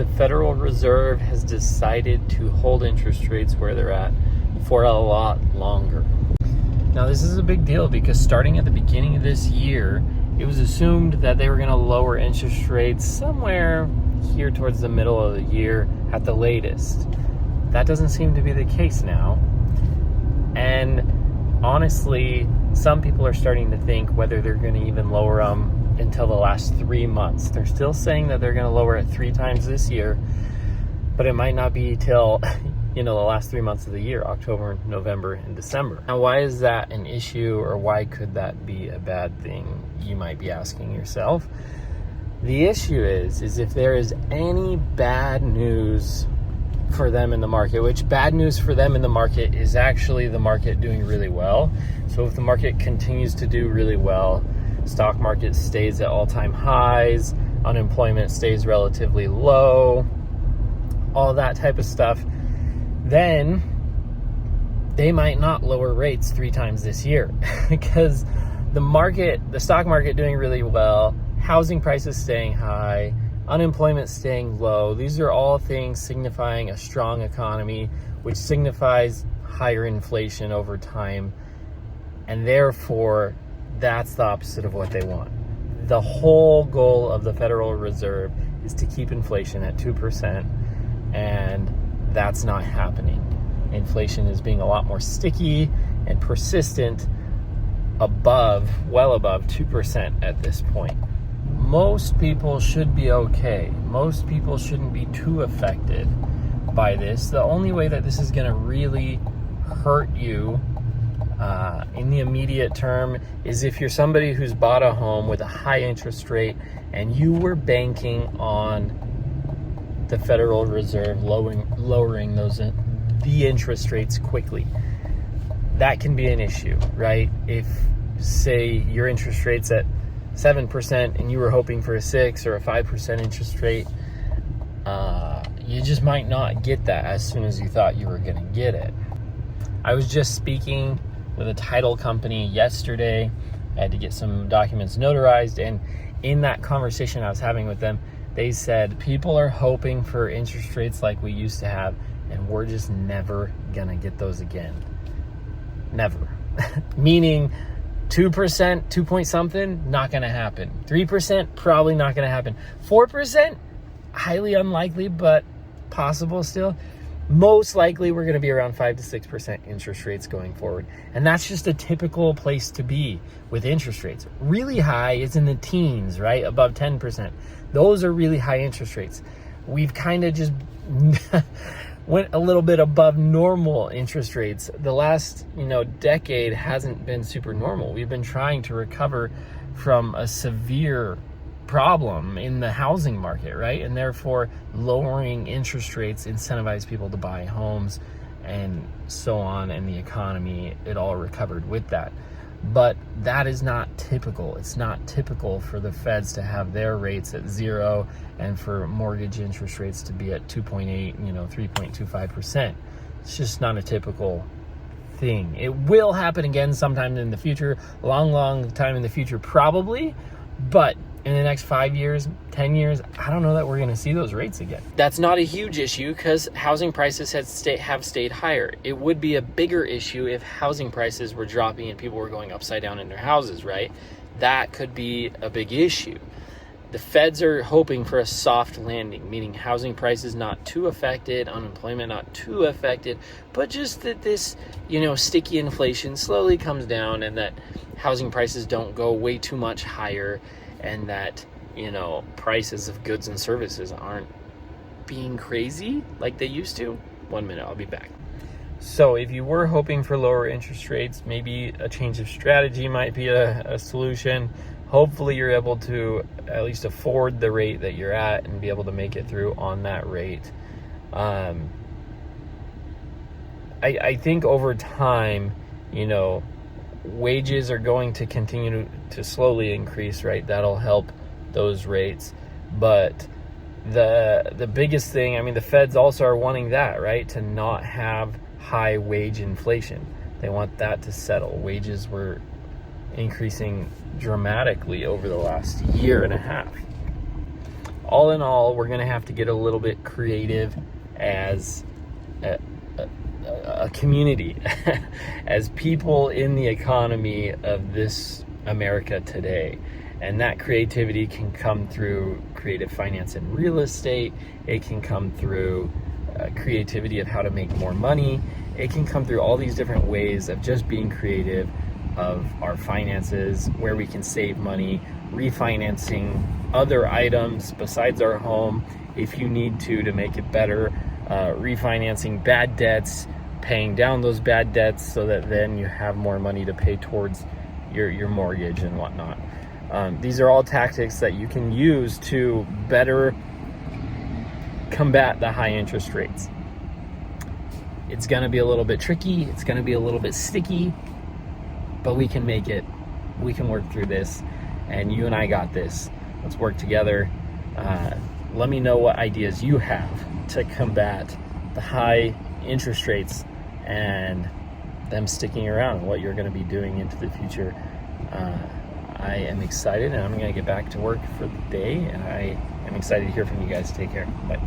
the Federal Reserve has decided to hold interest rates where they're at for a lot longer. Now, this is a big deal because starting at the beginning of this year, it was assumed that they were going to lower interest rates somewhere here towards the middle of the year at the latest. That doesn't seem to be the case now. And honestly, some people are starting to think whether they're going to even lower them until the last 3 months. They're still saying that they're going to lower it 3 times this year, but it might not be till the last 3 months of the year, October, November, and December. Now, why is that an issue, or why could that be a bad thing, you might be asking yourself. The issue is if there is any bad news for them in the market, which bad news for them in the market is actually the market doing really well. So if the market continues to do really well, stock market stays at all-time highs, unemployment stays relatively low, all that type of stuff, then they might not lower rates 3 times this year because the stock market doing really well, housing prices staying high, unemployment staying low. These are all things signifying a strong economy, which signifies higher inflation over time. And therefore, that's the opposite of what they want. The whole goal of the Federal Reserve is to keep inflation at 2%, and that's not happening. Inflation is being a lot more sticky and persistent, well above 2% at this point. Most people should be okay. Most people shouldn't be too affected by this. The only way that this is going to really hurt you in the immediate term is if you're somebody who's bought a home with a high interest rate and you were banking on the Federal Reserve lowering the interest rates quickly. That can be an issue, right? If, say, your interest rate's at 7% and you were hoping for a 6 or a 5% interest rate, you just might not get that as soon as you thought you were going to get it. I was just speaking with a title company yesterday. I had to get some documents notarized, and in that conversation I was having with them, they said people are hoping for interest rates like we used to have, and we're just never going to get those again. Never. Meaning 2%, 2 point something, not going to happen. 3%, probably not going to happen. 4%, highly unlikely, but possible still. Most likely, we're going to be around 5 to 6% interest rates going forward. And that's just a typical place to be with interest rates. Really high is in the teens, right? Above 10%. Those are really high interest rates. We've kind of just went a little bit above normal interest rates. The last, decade hasn't been super normal. We've been trying to recover from a severe problem in the housing market, right? And therefore, lowering interest rates incentivize people to buy homes and so on, and the economy, it all recovered with that. But that is not typical. It's not typical for the feds to have their rates at 0 and for mortgage interest rates to be at 2.8, 3.25%. It's just not a typical thing. It will happen again sometime in the future, long time in the future probably, but in the next 5 years, 10 years, I don't know that we're going to see those rates again. That's not a huge issue because housing prices have stayed higher. It would be a bigger issue if housing prices were dropping and people were going upside down in their houses, right? That could be a big issue. The feds are hoping for a soft landing, meaning housing prices not too affected, unemployment not too affected, but just that this, sticky inflation slowly comes down and that housing prices don't go way too much higher, and that, prices of goods and services aren't being crazy like they used to. 1 minute, I'll be back. So if you were hoping for lower interest rates, maybe a change of strategy might be a solution. Hopefully you're able to at least afford the rate that you're at and be able to make it through on that rate. I think over time, wages are going to continue to slowly increase, right? That'll help those rates. But the biggest thing, the feds also are wanting that, right? To not have high wage inflation. They want that to settle. Wages were increasing dramatically over the last year and a half. all in all, we're going to have to get a little bit creative as a community, as people in the economy of this America today. And that creativity can come through creative finance and real estate. It can come through creativity of how to make more money. It can come through all these different ways of just being creative of our finances, where we can save money, refinancing other items besides our home if you need to make it better, refinancing bad debts, paying down those bad debts so that then you have more money to pay towards your mortgage and whatnot. These are all tactics that you can use to better combat the high interest rates. It's going to be a little bit tricky. It's going to be a little bit sticky, but we can make it. We can work through this, and you and I got this. Let's work together. Let me know what ideas you have to combat the high interest rates and them sticking around, what you're going to be doing into the future. I am excited, and I'm going to get back to work for the day, and I am excited to hear from you guys. Take care. Bye.